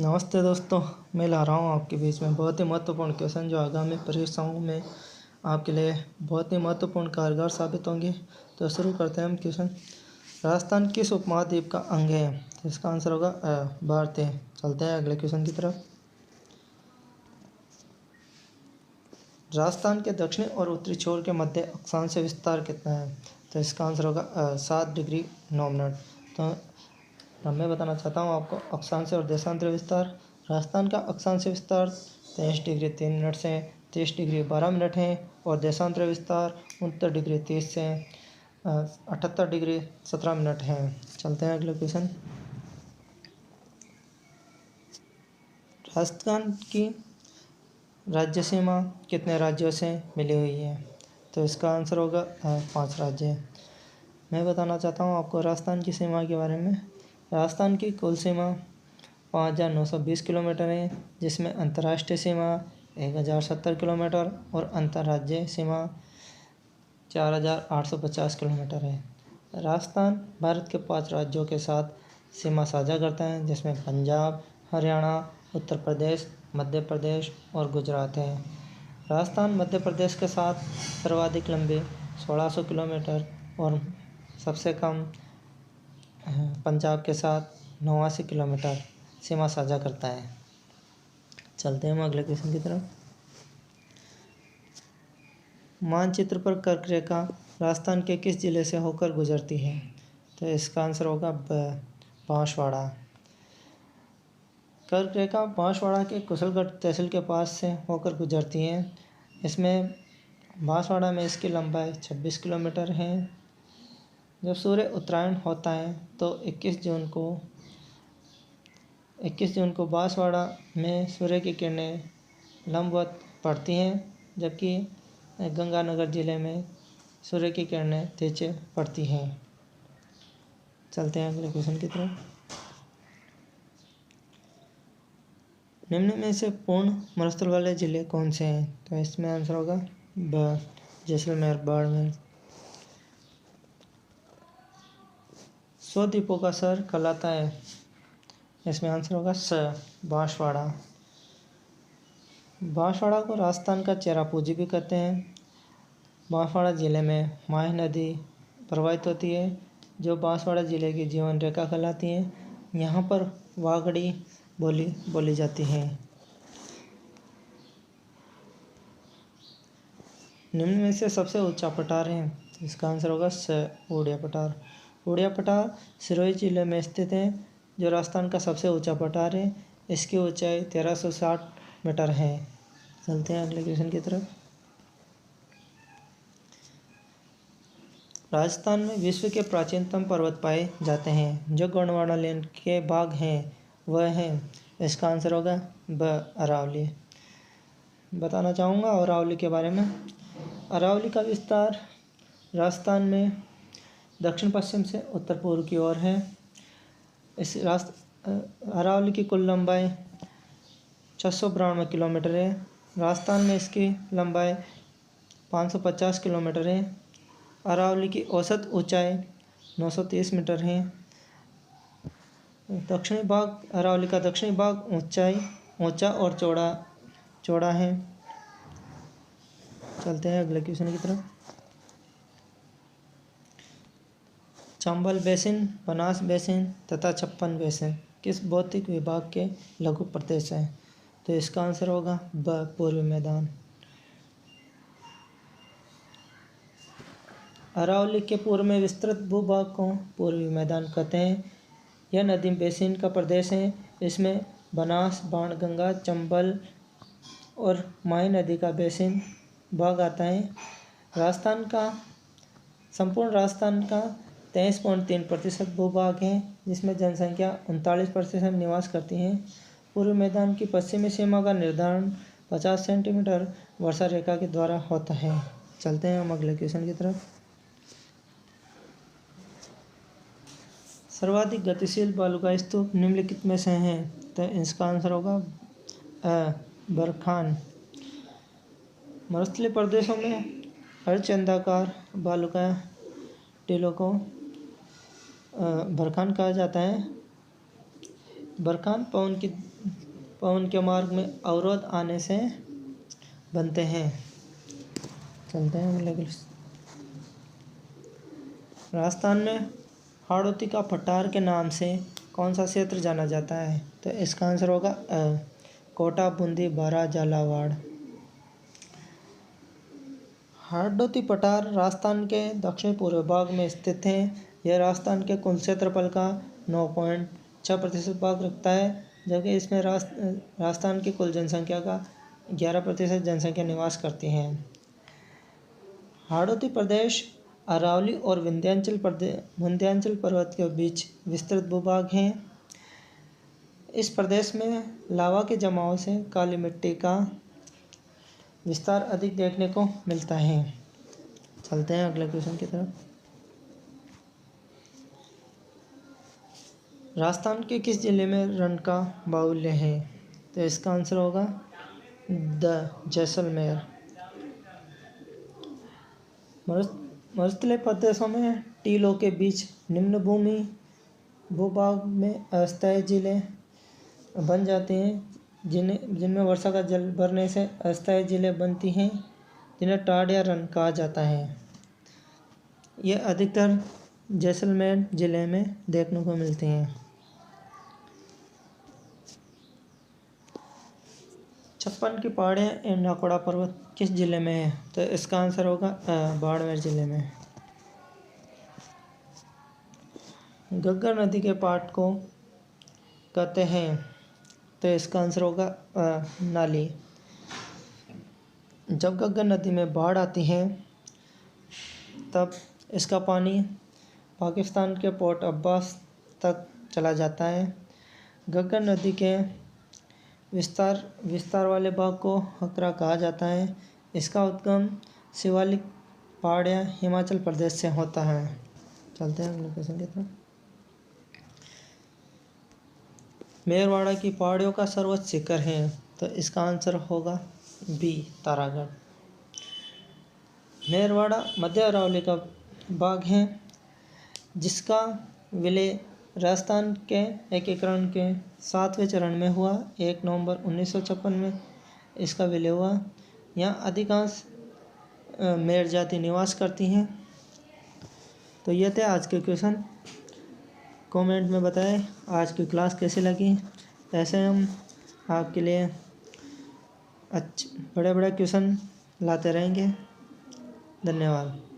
नमस्ते दोस्तों, मैं ला रहा हूँ आपके बीच में बहुत ही महत्वपूर्ण क्वेश्चन जो आगामी परीक्षाओं में आपके लिए बहुत ही महत्वपूर्ण कारगर साबित होंगे। तो शुरू करते हैं हम क्वेश्चन। राजस्थान किस उपमहाद्वीप का अंग है? तो इसका आंसर होगा भारत है। चलते हैं अगले क्वेश्चन की तरफ। राजस्थान के दक्षिणी और उत्तरी छोर के मध्य अक्षांश विस्तार कितना है? तो इसका आंसर होगा 7 डिग्री 9 मिनट। तो अब मैं बताना चाहता हूँ आपको अक्षांश और देशांतर विस्तार। राजस्थान का अक्षांश विस्तार 23 डिग्री 3 मिनट से 30 डिग्री 12 मिनट है और देशांतर विस्तार 69 डिग्री 30 से 78 डिग्री 17 मिनट है। चलते हैं अगले क्वेश्चन। राजस्थान की राज्य सीमा कितने राज्यों से मिली हुई है? तो इसका आंसर होगा 5 राज्य। मैं बताना चाहता हूँ आपको राजस्थान की सीमा के बारे में। राजस्थान की कुल सीमा 5,920 किलोमीटर है, जिसमें अंतर्राष्ट्रीय सीमा 1,070 किलोमीटर और अंतर्राज्यीय सीमा 4,850 किलोमीटर है। राजस्थान भारत के 5 राज्यों के साथ सीमा साझा करता है, जिसमें पंजाब, हरियाणा, उत्तर प्रदेश, मध्य प्रदेश और गुजरात है। राजस्थान मध्य प्रदेश के साथ सर्वाधिक लंबी 1600 किलोमीटर और सबसे कम पंजाब के साथ 89 किलोमीटर सीमा साझा करता है। चलते हैं हम अगले क्वेश्चन की तरफ। मानचित्र पर कर्क रेखा राजस्थान के किस जिले से होकर गुजरती है? तो इसका आंसर होगा बांसवाड़ा। कर्क रेखा बांसवाड़ा के कुशलगढ़ तहसील के पास से होकर गुजरती है। इसमें बांसवाड़ा में इसकी लंबाई 26 किलोमीटर है। जब सूर्य उत्तरायण होता है तो 21 जून को बांसवाड़ा में सूर्य की किरणें लंबवत पड़ती हैं, जबकि गंगानगर जिले में सूर्य की किरणें नीचे पड़ती हैं। चलते हैं अगले क्वेश्चन की तरफ। निम्न में से पूर्ण मरुस्थल वाले जिले कौन से हैं? तो इसमें आंसर होगा जैसलमेर, बाड़मेर। 100 द्वीपों का शहर कहलाता है। इसमें आंसर होगा बांसवाड़ा। बांसवाड़ा को राजस्थान का चेरापूंजी भी कहते हैं। बांसवाड़ा जिले में माही नदी प्रवाहित होती है, जो बांसवाड़ा जिले की जीवन रेखा कहलाती है। यहाँ पर वागड़ी बोली बोली जाती है। निम्न में से सबसे ऊंचा पठार है। इसका आंसर होगा उड़िया पठार। उड़िया पठार सिरोही जिले में स्थित है, जो राजस्थान का सबसे ऊंचा पठार है। इसकी ऊंचाई 1360 मीटर है। चलते हैं अगले क्वेश्चन की तरफ। राजस्थान में विश्व के प्राचीनतम पर्वत पाए जाते हैं, जो गोंडवाना लेन के भाग हैं वह हैं। इसका आंसर होगा अरावली। बताना चाहूँगा अरावली के बारे में। अरावली का विस्तार राजस्थान में दक्षिण पश्चिम से उत्तर पूर्व की ओर है। अरावली की कुल लंबाई 692 किलोमीटर है। राजस्थान में इसकी लंबाई 550 किलोमीटर है। अरावली की औसत ऊंचाई 930 मीटर है। अरावली का दक्षिणी भाग ऊंचा और चौड़ा है। चलते हैं अगले क्वेश्चन की तरफ। चंबल बेसिन, बनास बेसिन तथा छप्पन बेसिन किस भौतिक विभाग के लघु प्रदेश हैं? तो इसका आंसर होगा पूर्वी मैदान। अरावली के पूर्व में विस्तृत भूभाग को पूर्वी मैदान कहते हैं। यह नदी बेसिन का प्रदेश है। इसमें बनास, बाणगंगा, चंबल और माही नदी का बेसिन भाग आता है। संपूर्ण राजस्थान का 23.3% भूभाग है, जिसमें जनसंख्या 39% निवास करती है। पूर्वी मैदान की पश्चिमी सीमा का निर्धारण 50 सेंटीमीटर वर्षा रेखा के द्वारा होता है। चलते हैं हम अगले क्वेश्चन की तरफ। सर्वाधिक गतिशील बालुका स्तूप निम्नलिखित में से हैं। तो इसका आंसर होगा बरखान। मरुस्थलीय प्रदेशों में अर्धचंद्राकार बालुका टीलों को बरखान कहा जाता है। बरखान पवन के मार्ग में अवरोध आने से बनते हैं। चलते हैं अगले। राजस्थान में हाड़ौती का पठार के नाम से कौन सा क्षेत्र जाना जाता है? तो इसका आंसर होगा कोटा, बूंदी, बारा, झालावाड़। हाड़ौती पठार राजस्थान के दक्षिण पूर्व भाग में स्थित है। यह राजस्थान के कुल क्षेत्रफल का 9.6% भाग रखता है, जबकि इसमें राजस्थान की कुल जनसंख्या का 11% जनसंख्या निवास करती है। हाड़ौती प्रदेश अरावली और विंध्याचल पर्वत के बीच विस्तृत भूभाग है। इस प्रदेश में लावा के जमाव से काली मिट्टी का विस्तार अधिक देखने को मिलता है। चलते हैं अगले क्वेश्चन की तरफ। राजस्थान के किस जिले में रण का बाहुल्य है? तो इसका आंसर होगा जैसलमेर। मरुस्थलीय प्रदेशों में टीलों के बीच निम्न भूभाग में अस्थायी झीलें बन जाती हैं, जिनमें वर्षा का जल भरने से अस्थायी झीलें बनती हैं, जिन्हें टाढ़ या रन कहा जाता है। यह अधिकतर जैसलमेर जिले में देखने को मिलती हैं। 56 की पहाड़ियाँ एवं नाकोड़ा पर्वत किस जिले में है? तो इसका आंसर होगा बाड़मेर जिले में। घग्गर नदी के पाट को कहते हैं? तो इसका आंसर होगा नाली। जब घग्गर नदी में बाढ़ आती है तब इसका पानी पाकिस्तान के पोर्ट अब्बास तक चला जाता है। घग्गर नदी के विस्तार वाले भाग को हकरा कहा जाता है। इसका उद्गम शिवालिक पहाड़ियाँ हिमाचल प्रदेश से होता है। चलते हैं अगले क्वेश्चन की तरफ। मेरवाड़ा की पहाड़ियों का सर्वोच्च शिखर है? तो इसका आंसर होगा बी, तारागढ़। मेरवाड़ा मध्य अरावली का भाग है, जिसका विलय राजस्थान के एकीकरण के 7वें चरण में हुआ। 1 नवंबर 1956 में इसका विलय हुआ। यहाँ अधिकांश मेर जाति निवास करती हैं। तो ये थे आज के क्वेश्चन। कमेंट में बताएं आज की क्लास कैसी लगी। ऐसे हम आपके लिए बड़े बड़े क्वेश्चन लाते रहेंगे। धन्यवाद।